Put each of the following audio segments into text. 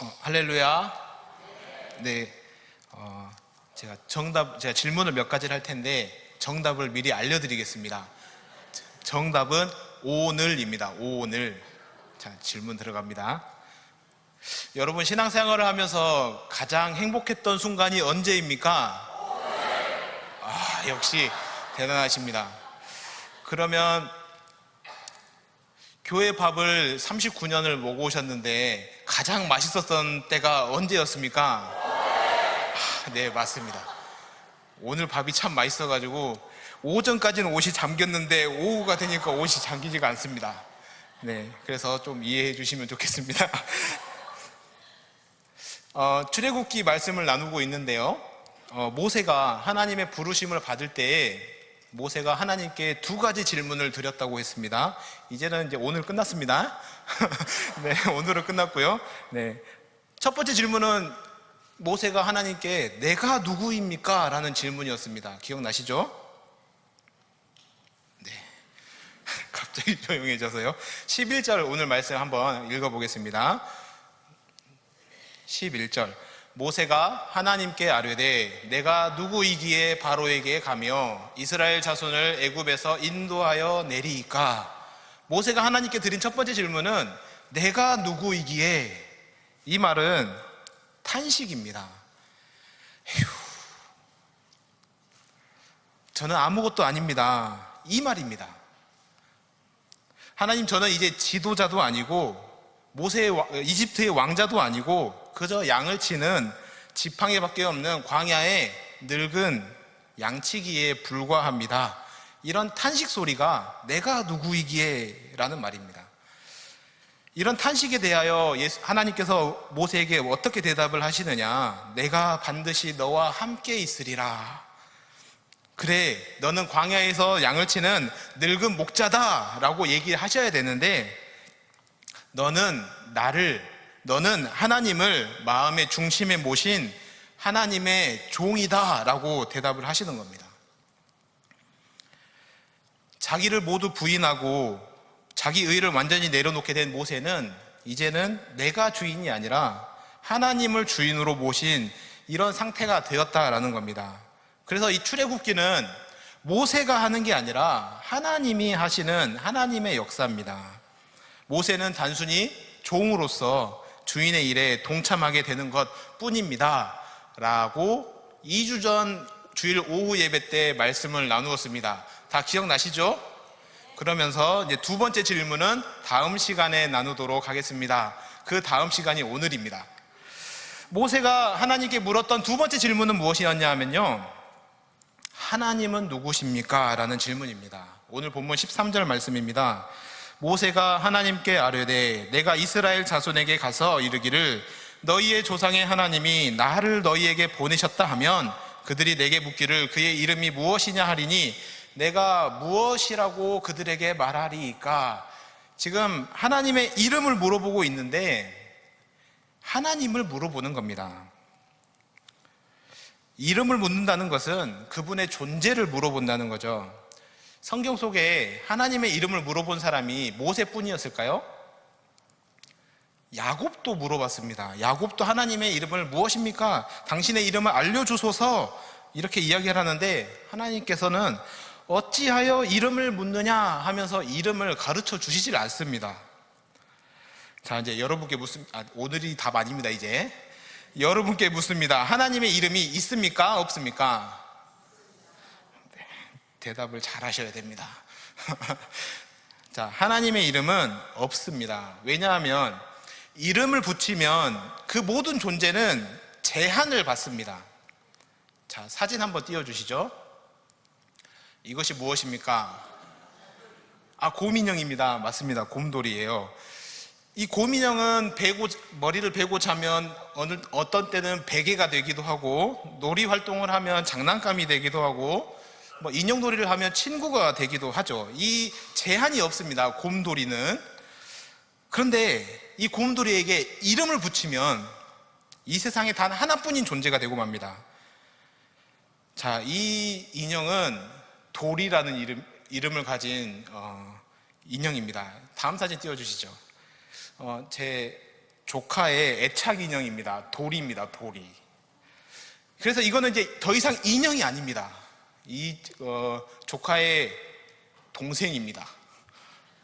할렐루야. 네, 제가 질문을 몇 가지를 할 텐데 정답을 미리 알려드리겠습니다. 정답은 오늘입니다. 오늘. 자, 질문 들어갑니다. 여러분, 신앙생활을 하면서 가장 행복했던 순간이 언제입니까? 역시 대단하십니다. 그러면 교회 밥을 39년을 먹어오셨는데 가장 맛있었던 때가 언제였습니까? 네, 맞습니다. 오늘 밥이 참 맛있어가지고 오전까지는 옷이 잠겼는데 오후가 되니까 옷이 잠기지가 않습니다. 네, 그래서 좀 이해해 주시면 좋겠습니다. 출애굽기 말씀을 나누고 있는데요. 모세가 하나님의 부르심을 받을 때에 모세가 하나님께 두 가지 질문을 드렸다고 했습니다. 이제는 이제 오늘 끝났습니다. 네, 오늘은 끝났고요. 네, 첫 번째 질문은 모세가 하나님께 내가 누구입니까? 라는 질문이었습니다. 기억나시죠? 네, 갑자기 조용해져서요. 11절 오늘 말씀 한번 읽어보겠습니다. 11절 모세가 하나님께 아뢰되 내가 누구이기에 바로에게 가며 이스라엘 자손을 애굽에서 인도하여 내리이까? 모세가 하나님께 드린 첫 번째 질문은 내가 누구이기에, 이 말은 탄식입니다. 휴, 저는 아무것도 아닙니다, 이 말입니다. 하나님, 저는 이제 지도자도 아니고 이집트의 왕자도 아니고 그저 양을 치는 지팡이밖에 없는 광야의 늙은 양치기에 불과합니다. 이런 탄식 소리가 내가 누구이기에 라는 말입니다. 이런 탄식에 대하여 하나님께서 모세에게 어떻게 대답을 하시느냐? 내가 반드시 너와 함께 있으리라. 그래, 너는 광야에서 양을 치는 늙은 목자다 라고 얘기하셔야 되는데, 너는 하나님을 마음의 중심에 모신 하나님의 종이다 라고 대답을 하시는 겁니다. 자기를 모두 부인하고 자기 의를 완전히 내려놓게 된 모세는 이제는 내가 주인이 아니라 하나님을 주인으로 모신 이런 상태가 되었다라는 겁니다. 그래서 이 출애굽기는 모세가 하는 게 아니라 하나님이 하시는 하나님의 역사입니다. 모세는 단순히 종으로서 주인의 일에 동참하게 되는 것 뿐입니다 라고 2주 전 주일 오후 예배 때 말씀을 나누었습니다. 다 기억나시죠? 그러면서 이제 두 번째 질문은 다음 시간에 나누도록 하겠습니다. 그 다음 시간이 오늘입니다. 모세가 하나님께 물었던 두 번째 질문은 무엇이었냐 하면요, 하나님은 누구십니까? 라는 질문입니다. 오늘 본문 13절 말씀입니다. 모세가 하나님께 아뢰되 내가 이스라엘 자손에게 가서 이르기를 너희의 조상의 하나님이 나를 너희에게 보내셨다 하면 그들이 내게 묻기를 그의 이름이 무엇이냐 하리니 내가 무엇이라고 그들에게 말하리이까? 지금 하나님의 이름을 물어보고 있는데 하나님을 물어보는 겁니다. 이름을 묻는다는 것은 그분의 존재를 물어본다는 거죠. 성경 속에 하나님의 이름을 물어본 사람이 모세뿐이었을까요? 야곱도 물어봤습니다. 야곱도 하나님의 이름을 무엇입니까? 당신의 이름을 알려주소서, 이렇게 이야기를 하는데 하나님께서는 어찌하여 이름을 묻느냐 하면서 이름을 가르쳐 주시질 않습니다. 자, 이제 여러분께 오늘이 답 아닙니다. 이제 여러분께 묻습니다. 하나님의 이름이 있습니까? 없습니까? 대답을 잘 하셔야 됩니다. 자, 하나님의 이름은 없습니다. 왜냐하면 이름을 붙이면 그 모든 존재는 제한을 받습니다. 자, 사진 한번 띄워주시죠. 이것이 무엇입니까? 곰인형입니다. 맞습니다. 곰돌이에요. 이 곰인형은 머리를 베고 자면 어떤 때는 베개가 되기도 하고, 놀이 활동을 하면 장난감이 되기도 하고, 인형놀이를 하면 친구가 되기도 하죠. 이 제한이 없습니다, 곰돌이는. 그런데 이 곰돌이에게 이름을 붙이면 이 세상에 단 하나뿐인 존재가 되고 맙니다. 자, 이 인형은 돌이라는 이름을 가진 인형입니다. 다음 사진 띄워주시죠. 제 조카의 애착 인형입니다. 도리입니다. 도리. 그래서 이거는 이제 더 이상 인형이 아닙니다. 조카의 동생입니다.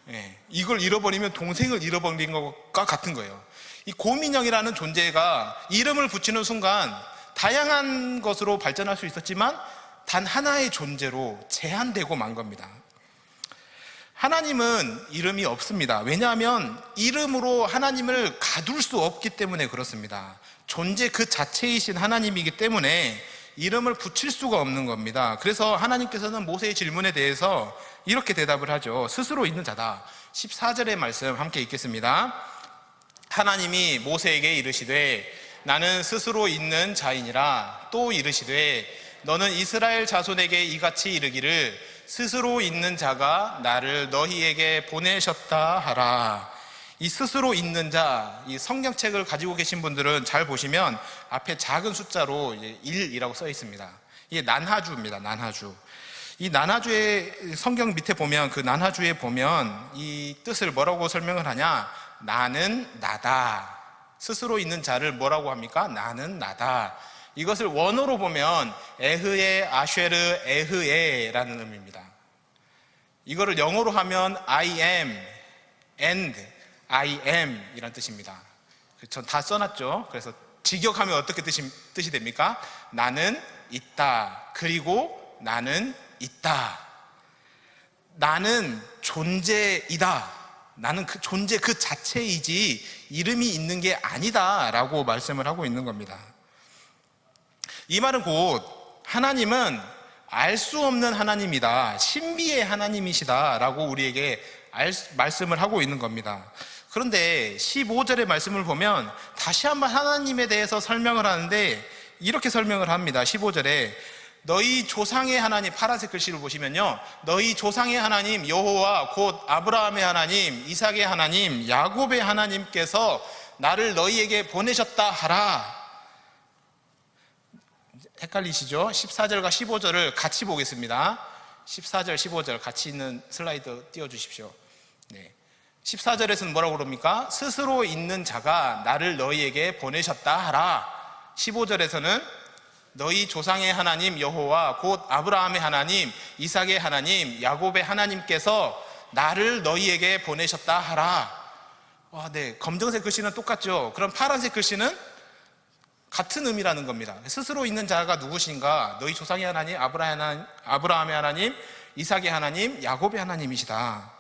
예, 이걸 잃어버리면 동생을 잃어버린 것과 같은 거예요. 이 곰인형이라는 존재가 이름을 붙이는 순간 다양한 것으로 발전할 수 있었지만 단 하나의 존재로 제한되고 만 겁니다. 하나님은 이름이 없습니다. 왜냐하면 이름으로 하나님을 가둘 수 없기 때문에 그렇습니다. 존재 그 자체이신 하나님이기 때문에 이름을 붙일 수가 없는 겁니다. 그래서 하나님께서는 모세의 질문에 대해서 이렇게 대답을 하죠. 스스로 있는 자다. 14절의 말씀 함께 읽겠습니다. 하나님이 모세에게 이르시되 나는 스스로 있는 자이니라. 또 이르시되 너는 이스라엘 자손에게 이같이 이르기를 스스로 있는 자가 나를 너희에게 보내셨다 하라. 이 스스로 있는 자, 이 성경책을 가지고 계신 분들은 잘 보시면 앞에 작은 숫자로 1이라고 써 있습니다. 이게 난하주입니다. 난하주. 이 난하주의 성경 밑에 보면 그 난하주에 보면 이 뜻을 뭐라고 설명을 하냐? 나는 나다. 스스로 있는 자를 뭐라고 합니까? 나는 나다. 이것을 원어로 보면 에흐에 아쉐르 에흐에라는 의미입니다. 이거를 영어로 하면 I am and I am 이란 뜻입니다. 전 다 써놨죠. 그래서 직역하면 어떻게 뜻이 됩니까? 나는 있다. 그리고 나는 있다. 나는 존재이다. 나는 그 존재 그 자체이지 이름이 있는 게 아니다 라고 말씀을 하고 있는 겁니다. 이 말은 곧 하나님은 알 수 없는 하나님이다. 신비의 하나님이시다 라고 우리에게 말씀을 하고 있는 겁니다. 그런데 15절의 말씀을 보면 다시 한번 하나님에 대해서 설명을 하는데 이렇게 설명을 합니다. 15절에 너희 조상의 하나님, 파란색 글씨를 보시면요, 너희 조상의 하나님 여호와 곧 아브라함의 하나님, 이삭의 하나님, 야곱의 하나님께서 나를 너희에게 보내셨다 하라. 헷갈리시죠? 14절과 15절을 같이 보겠습니다. 14절, 15절 같이 있는 슬라이드 띄워주십시오. 네. 14절에서는 뭐라고 그럽니까? 스스로 있는 자가 나를 너희에게 보내셨다 하라. 15절에서는 너희 조상의 하나님 여호와 곧 아브라함의 하나님, 이삭의 하나님, 야곱의 하나님께서 나를 너희에게 보내셨다 하라. 네, 검정색 글씨는 똑같죠. 그럼 파란색 글씨는 같은 의미라는 겁니다. 스스로 있는 자가 누구신가? 너희 조상의 하나님, 아브라함의 하나님, 이삭의 하나님, 야곱의 하나님이시다.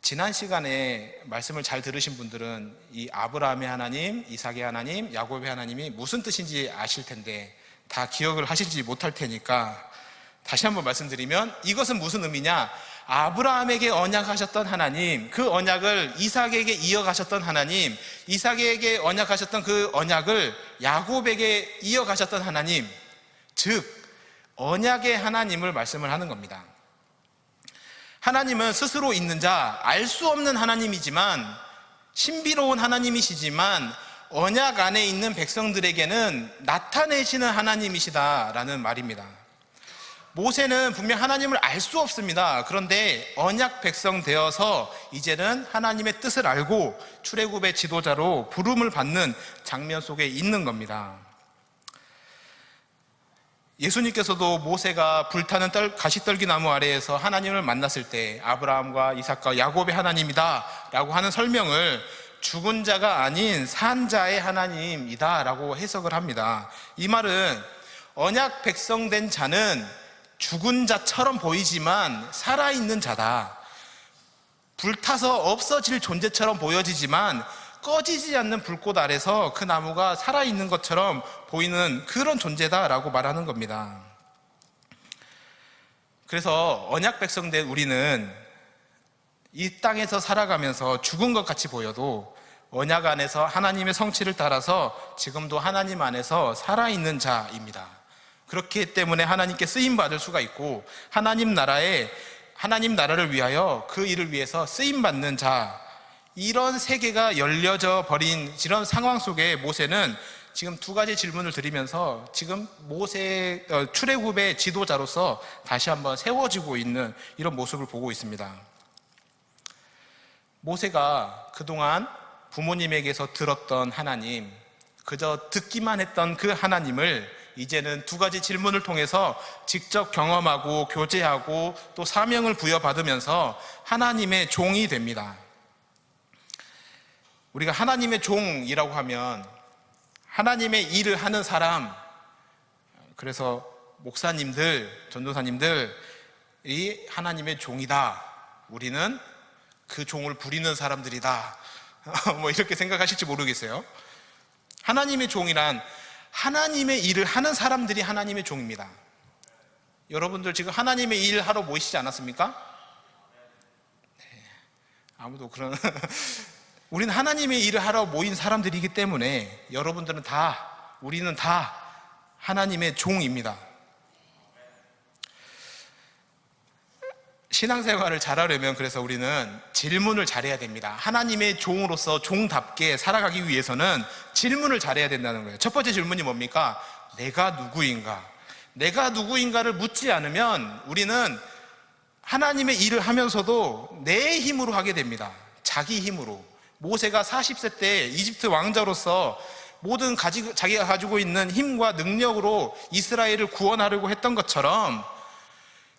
지난 시간에 말씀을 잘 들으신 분들은 이 아브라함의 하나님, 이삭의 하나님, 야곱의 하나님이 무슨 뜻인지 아실 텐데 다 기억을 하시지 못할 테니까 다시 한번 말씀드리면 이것은 무슨 의미냐? 아브라함에게 언약하셨던 하나님, 그 언약을 이삭에게 이어가셨던 하나님, 이삭에게 언약하셨던 그 언약을 야곱에게 이어가셨던 하나님, 즉 언약의 하나님을 말씀을 하는 겁니다. 하나님은 스스로 있는 자, 알 수 없는 하나님이지만 신비로운 하나님이시지만 언약 안에 있는 백성들에게는 나타내시는 하나님이시다라는 말입니다. 모세는 분명 하나님을 알 수 없습니다. 그런데 언약 백성 되어서 이제는 하나님의 뜻을 알고 출애굽의 지도자로 부름을 받는 장면 속에 있는 겁니다. 예수님께서도 모세가 불타는 가시떨기나무 아래에서 하나님을 만났을 때 아브라함과 이삭과 야곱의 하나님이다 라고 하는 설명을 죽은 자가 아닌 산 자의 하나님이다 라고 해석을 합니다. 이 말은 언약 백성된 자는 죽은 자처럼 보이지만 살아있는 자다. 불타서 없어질 존재처럼 보여지지만 꺼지지 않는 불꽃 아래서 그 나무가 살아있는 것처럼 보이는 그런 존재다라고 말하는 겁니다. 그래서 언약 백성된 우리는 이 땅에서 살아가면서 죽은 것 같이 보여도 언약 안에서 하나님의 성취를 따라서 지금도 하나님 안에서 살아있는 자입니다. 그렇기 때문에 하나님께 쓰임받을 수가 있고 하나님 나라를 위하여 그 일을 위해서 쓰임받는 자, 이런 세계가 열려져 버린 이런 상황 속에 모세는 지금 두 가지 질문을 드리면서 지금 출애굽의 지도자로서 다시 한번 세워지고 있는 이런 모습을 보고 있습니다. 모세가 그동안 부모님에게서 들었던 하나님, 그저 듣기만 했던 그 하나님을 이제는 두 가지 질문을 통해서 직접 경험하고 교제하고 또 사명을 부여받으면서 하나님의 종이 됩니다. 우리가 하나님의 종이라고 하면 하나님의 일을 하는 사람, 그래서 목사님들, 전도사님들이 하나님의 종이다. 우리는 그 종을 부리는 사람들이다. 뭐 이렇게 생각하실지 모르겠어요. 하나님의 종이란 하나님의 일을 하는 사람들이 하나님의 종입니다. 여러분들 지금 하나님의 일을 하러 모이시지 않았습니까? 네, 아무도 그런 우리는 하나님의 일을 하러 모인 사람들이기 때문에 여러분들은 다, 우리는 다 하나님의 종입니다. 신앙생활을 잘하려면 그래서 우리는 질문을 잘해야 됩니다. 하나님의 종으로서 종답게 살아가기 위해서는 질문을 잘해야 된다는 거예요. 첫 번째 질문이 뭡니까? 내가 누구인가? 내가 누구인가를 묻지 않으면 우리는 하나님의 일을 하면서도 내 힘으로 하게 됩니다. 자기 힘으로. 모세가 40세 때 이집트 왕자로서 모든 자기가 가지고 있는 힘과 능력으로 이스라엘을 구원하려고 했던 것처럼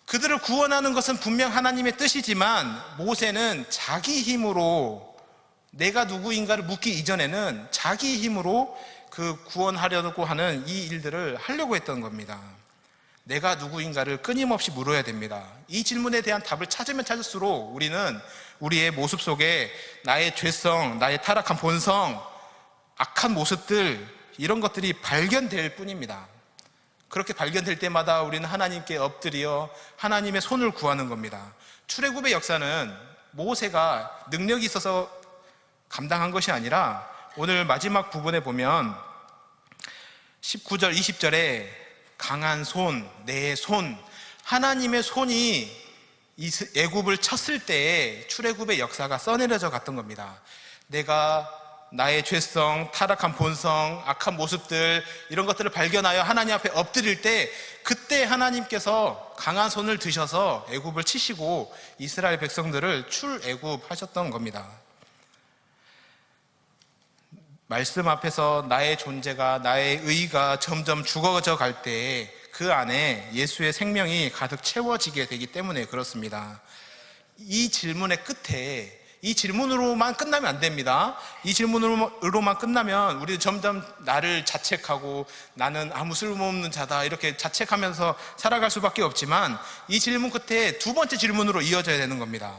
그들을 구원하는 것은 분명 하나님의 뜻이지만 모세는 자기 힘으로 내가 누구인가를 묻기 이전에는 자기 힘으로 그 구원하려고 하는 이 일들을 하려고 했던 겁니다. 내가 누구인가를 끊임없이 물어야 됩니다. 이 질문에 대한 답을 찾으면 찾을수록 우리는 우리의 모습 속에 나의 죄성, 나의 타락한 본성, 악한 모습들 이런 것들이 발견될 뿐입니다. 그렇게 발견될 때마다 우리는 하나님께 엎드려 하나님의 손을 구하는 겁니다. 출애굽의 역사는 모세가 능력이 있어서 감당한 것이 아니라 오늘 마지막 부분에 보면 19절, 20절에 강한 손, 내 손, 하나님의 손이 애굽을 쳤을 때에 출애굽의 역사가 써내려져 갔던 겁니다. 내가 나의 죄성, 타락한 본성, 악한 모습들 이런 것들을 발견하여 하나님 앞에 엎드릴 때 그때 하나님께서 강한 손을 드셔서 애굽을 치시고 이스라엘 백성들을 출애굽하셨던 겁니다. 말씀 앞에서 나의 존재가, 나의 의가 점점 죽어져 갈 때 그 안에 예수의 생명이 가득 채워지게 되기 때문에 그렇습니다. 이 질문의 끝에 이 질문으로만 끝나면 안 됩니다. 이 질문으로만 끝나면 우리는 점점 나를 자책하고 나는 아무 쓸모없는 자다 이렇게 자책하면서 살아갈 수밖에 없지만 이 질문 끝에 두 번째 질문으로 이어져야 되는 겁니다.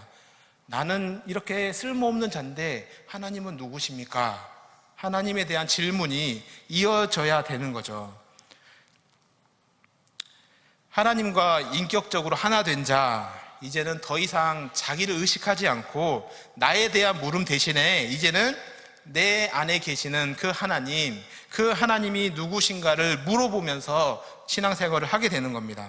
나는 이렇게 쓸모없는 자인데 하나님은 누구십니까? 하나님에 대한 질문이 이어져야 되는 거죠. 하나님과 인격적으로 하나 된 자, 이제는 더 이상 자기를 의식하지 않고 나에 대한 물음 대신에 이제는 내 안에 계시는 그 하나님이 누구신가를 물어보면서 신앙생활을 하게 되는 겁니다.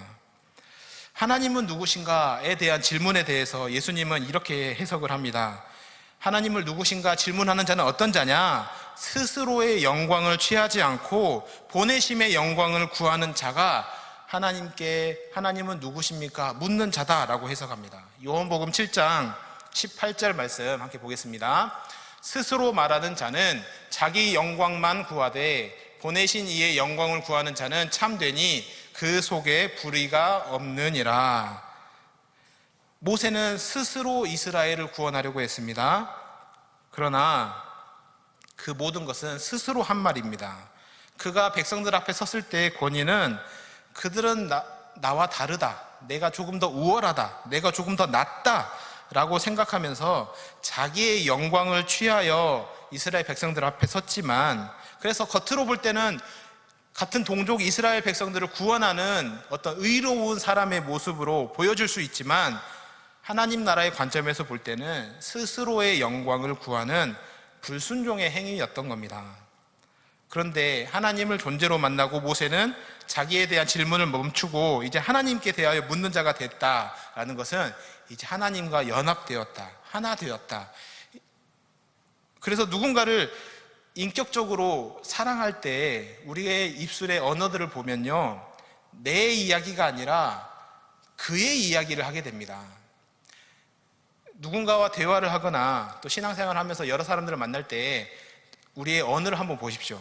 하나님은 누구신가에 대한 질문에 대해서 예수님은 이렇게 해석을 합니다. 하나님을 누구신가 질문하는 자는 어떤 자냐? 스스로의 영광을 취하지 않고 보내심의 영광을 구하는 자가 하나님은 누구십니까? 묻는 자다라고 해석합니다. 요한복음 7장 18절 말씀 함께 보겠습니다. 스스로 말하는 자는 자기 영광만 구하되 보내신 이의 영광을 구하는 자는 참되니 그 속에 불의가 없느니라. 모세는 스스로 이스라엘을 구원하려고 했습니다. 그러나 그 모든 것은 스스로 한 말입니다. 그가 백성들 앞에 섰을 때의 권위는 그들은 나와 다르다, 내가 조금 더 우월하다, 내가 조금 더 낫다 라고 생각하면서 자기의 영광을 취하여 이스라엘 백성들 앞에 섰지만, 그래서 겉으로 볼 때는 같은 동족 이스라엘 백성들을 구원하는 어떤 의로운 사람의 모습으로 보여줄 수 있지만 하나님 나라의 관점에서 볼 때는 스스로의 영광을 구하는 불순종의 행위였던 겁니다. 그런데 하나님을 존재로 만나고 모세는 자기에 대한 질문을 멈추고 이제 하나님께 대하여 묻는 자가 됐다라는 것은 이제 하나님과 연합되었다, 하나 되었다. 그래서 누군가를 인격적으로 사랑할 때 우리의 입술의 언어들을 보면요, 내 이야기가 아니라 그의 이야기를 하게 됩니다. 누군가와 대화를 하거나 또 신앙생활을 하면서 여러 사람들을 만날 때 우리의 언어를 한번 보십시오.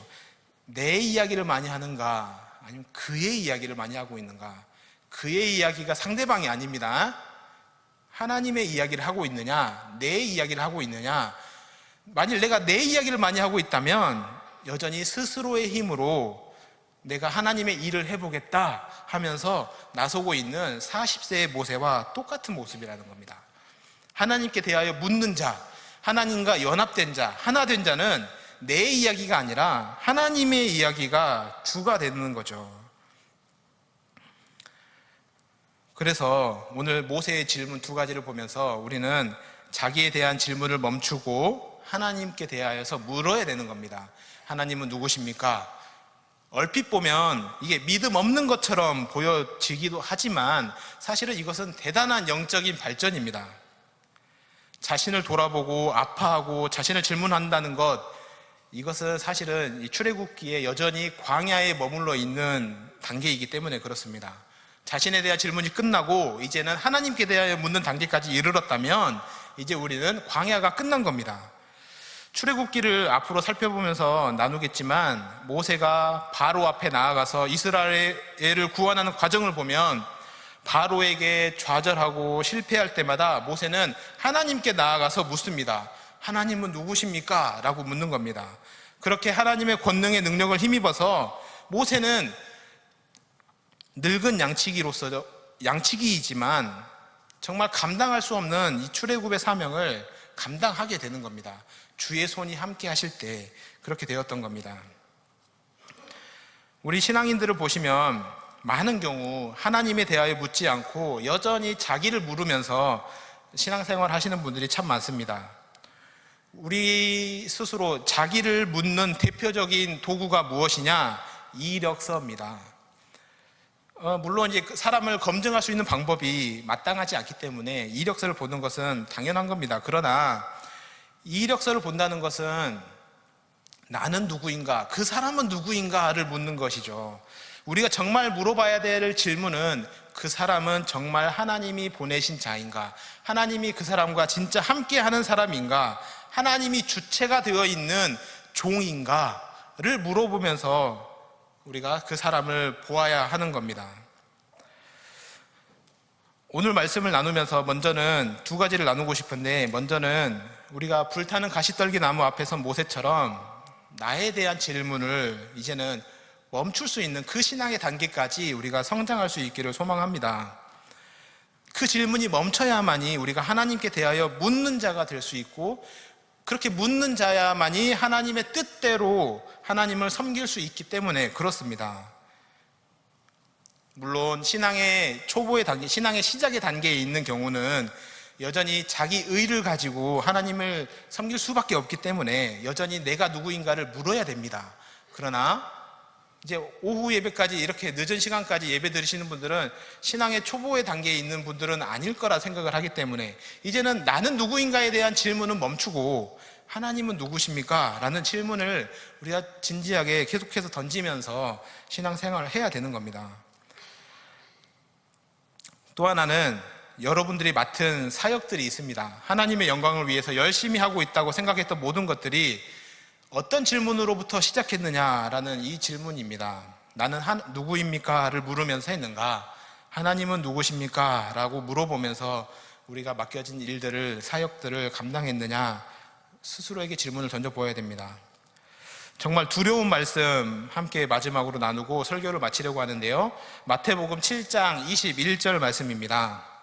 내 이야기를 많이 하는가, 아니면 그의 이야기를 많이 하고 있는가. 그의 이야기가 상대방이 아닙니다. 하나님의 이야기를 하고 있느냐, 내 이야기를 하고 있느냐. 만일 내가 내 이야기를 많이 하고 있다면 여전히 스스로의 힘으로 내가 하나님의 일을 해보겠다 하면서 나서고 있는 40세의 모세와 똑같은 모습이라는 겁니다. 하나님께 대하여 묻는 자, 하나님과 연합된 자, 하나 된 자는 내 이야기가 아니라 하나님의 이야기가 주가 되는 거죠. 그래서 오늘 모세의 질문 두 가지를 보면서 우리는 자기에 대한 질문을 멈추고 하나님께 대하여서 물어야 되는 겁니다. 하나님은 누구십니까? 얼핏 보면 이게 믿음 없는 것처럼 보여지기도 하지만 사실은 이것은 대단한 영적인 발전입니다. 자신을 돌아보고 아파하고 자신을 질문한다는 것, 이것은 사실은 이 출애굽기에 여전히 광야에 머물러 있는 단계이기 때문에 그렇습니다. 자신에 대한 질문이 끝나고 이제는 하나님께 대하여 묻는 단계까지 이르렀다면 이제 우리는 광야가 끝난 겁니다. 출애굽기를 앞으로 살펴보면서 나누겠지만 모세가 바로 앞에 나아가서 이스라엘을 구원하는 과정을 보면 바로에게 좌절하고 실패할 때마다 모세는 하나님께 나아가서 묻습니다. 하나님은 누구십니까? 라고 묻는 겁니다. 그렇게 하나님의 권능의 능력을 힘입어서 모세는 늙은 양치기이지만 정말 감당할 수 없는 이 출애굽의 사명을 감당하게 되는 겁니다. 주의 손이 함께 하실 때 그렇게 되었던 겁니다. 우리 신앙인들을 보시면 많은 경우 하나님에 대하여 묻지 않고 여전히 자기를 물으면서 신앙생활 하시는 분들이 참 많습니다. 우리 스스로 자기를 묻는 대표적인 도구가 무엇이냐? 이력서입니다. 물론 이제 사람을 검증할 수 있는 방법이 마땅하지 않기 때문에 이력서를 보는 것은 당연한 겁니다. 그러나 이력서를 본다는 것은 나는 누구인가, 그 사람은 누구인가를 묻는 것이죠. 우리가 정말 물어봐야 될 질문은 그 사람은 정말 하나님이 보내신 자인가, 하나님이 그 사람과 진짜 함께하는 사람인가, 하나님이 주체가 되어 있는 종인가를 물어보면서 우리가 그 사람을 보아야 하는 겁니다. 오늘 말씀을 나누면서 먼저는 두 가지를 나누고 싶은데, 먼저는 우리가 불타는 가시떨기 나무 앞에 선 모세처럼 나에 대한 질문을 이제는 멈출 수 있는 그 신앙의 단계까지 우리가 성장할 수 있기를 소망합니다. 그 질문이 멈춰야만이 우리가 하나님께 대하여 묻는 자가 될 수 있고, 그렇게 묻는 자야만이 하나님의 뜻대로 하나님을 섬길 수 있기 때문에 그렇습니다. 물론 신앙의 초보의 단계, 신앙의 시작의 단계에 있는 경우는 여전히 자기 의를 가지고 하나님을 섬길 수밖에 없기 때문에 여전히 내가 누구인가를 물어야 됩니다. 그러나 이제 오후 예배까지 이렇게 늦은 시간까지 예배 드리시는 분들은 신앙의 초보의 단계에 있는 분들은 아닐 거라 생각을 하기 때문에 이제는 나는 누구인가에 대한 질문은 멈추고 하나님은 누구십니까? 라는 질문을 우리가 진지하게 계속해서 던지면서 신앙생활을 해야 되는 겁니다. 또 하나는 여러분들이 맡은 사역들이 있습니다. 하나님의 영광을 위해서 열심히 하고 있다고 생각했던 모든 것들이 어떤 질문으로부터 시작했느냐라는 이 질문입니다. 나는 누구입니까?를 물으면서 했는가? 하나님은 누구십니까? 라고 물어보면서 우리가 맡겨진 일들을, 사역들을 감당했느냐? 스스로에게 질문을 던져보아야 됩니다. 정말 두려운 말씀 함께 마지막으로 나누고 설교를 마치려고 하는데요. 마태복음 7장 21절 말씀입니다.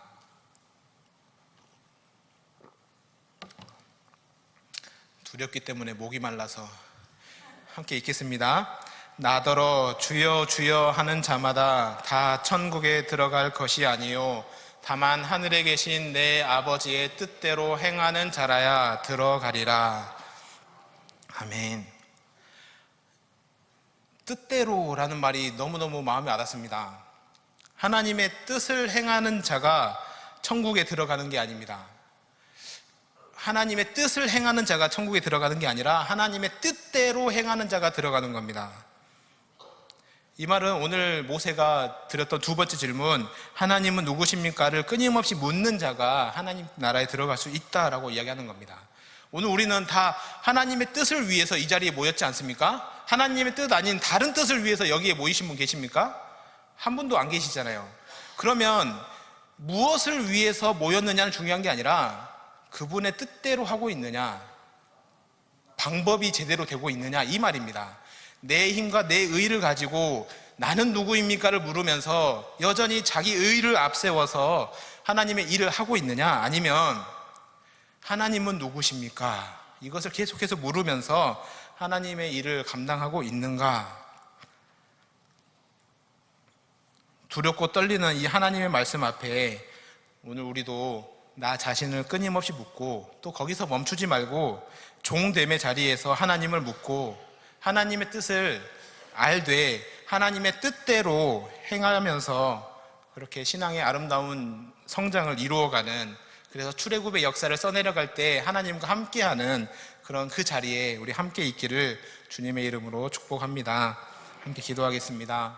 두렵기 때문에 목이 말라서 함께 읽겠습니다. 나더러 주여 주여 하는 자마다 다 천국에 들어갈 것이 아니요 다만 하늘에 계신 내 아버지의 뜻대로 행하는 자라야 들어가리라. 아멘. 뜻대로라는 말이 너무너무 마음에 와닿습니다. 하나님의 뜻을 행하는 자가 천국에 들어가는 게 아닙니다. 하나님의 뜻을 행하는 자가 천국에 들어가는 게 아니라 하나님의 뜻대로 행하는 자가 들어가는 겁니다. 이 말은 오늘 모세가 드렸던 두 번째 질문, 하나님은 누구십니까를 끊임없이 묻는 자가 하나님 나라에 들어갈 수 있다라고 이야기하는 겁니다. 오늘 우리는 다 하나님의 뜻을 위해서 이 자리에 모였지 않습니까? 하나님의 뜻 아닌 다른 뜻을 위해서 여기에 모이신 분 계십니까? 한 분도 안 계시잖아요. 그러면 무엇을 위해서 모였느냐는 중요한 게 아니라 그분의 뜻대로 하고 있느냐, 방법이 제대로 되고 있느냐, 이 말입니다. 내 힘과 내 의를 가지고 나는 누구입니까를 물으면서 여전히 자기 의를 앞세워서 하나님의 일을 하고 있느냐, 아니면 하나님은 누구십니까? 이것을 계속해서 물으면서 하나님의 일을 감당하고 있는가? 두렵고 떨리는 이 하나님의 말씀 앞에 오늘 우리도 나 자신을 끊임없이 묻고, 또 거기서 멈추지 말고 종됨의 자리에서 하나님을 묻고 하나님의 뜻을 알되 하나님의 뜻대로 행하면서 그렇게 신앙의 아름다운 성장을 이루어가는, 그래서 출애굽의 역사를 써내려갈 때 하나님과 함께하는 그런 그 자리에 우리 함께 있기를 주님의 이름으로 축복합니다. 함께 기도하겠습니다.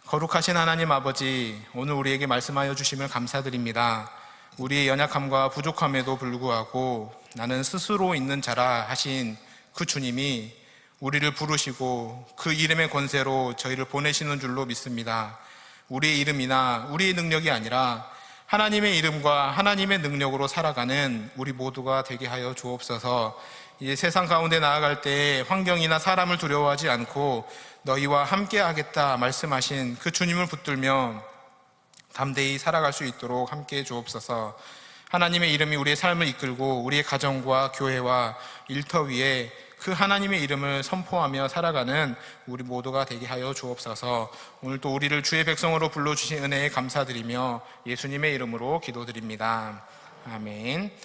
거룩하신 하나님 아버지, 오늘 우리에게 말씀하여 주심을 감사드립니다. 우리의 연약함과 부족함에도 불구하고 나는 스스로 있는 자라 하신 그 주님이 우리를 부르시고 그 이름의 권세로 저희를 보내시는 줄로 믿습니다. 우리의 이름이나 우리의 능력이 아니라 하나님의 이름과 하나님의 능력으로 살아가는 우리 모두가 되게 하여 주옵소서. 이 세상 가운데 나아갈 때 환경이나 사람을 두려워하지 않고 너희와 함께 하겠다 말씀하신 그 주님을 붙들며 담대히 살아갈 수 있도록 함께 해 주옵소서. 하나님의 이름이 우리의 삶을 이끌고 우리의 가정과 교회와 일터 위에 그 하나님의 이름을 선포하며 살아가는 우리 모두가 되게 하여 주옵소서. 오늘 또 우리를 주의 백성으로 불러주신 은혜에 감사드리며 예수님의 이름으로 기도드립니다. 아멘.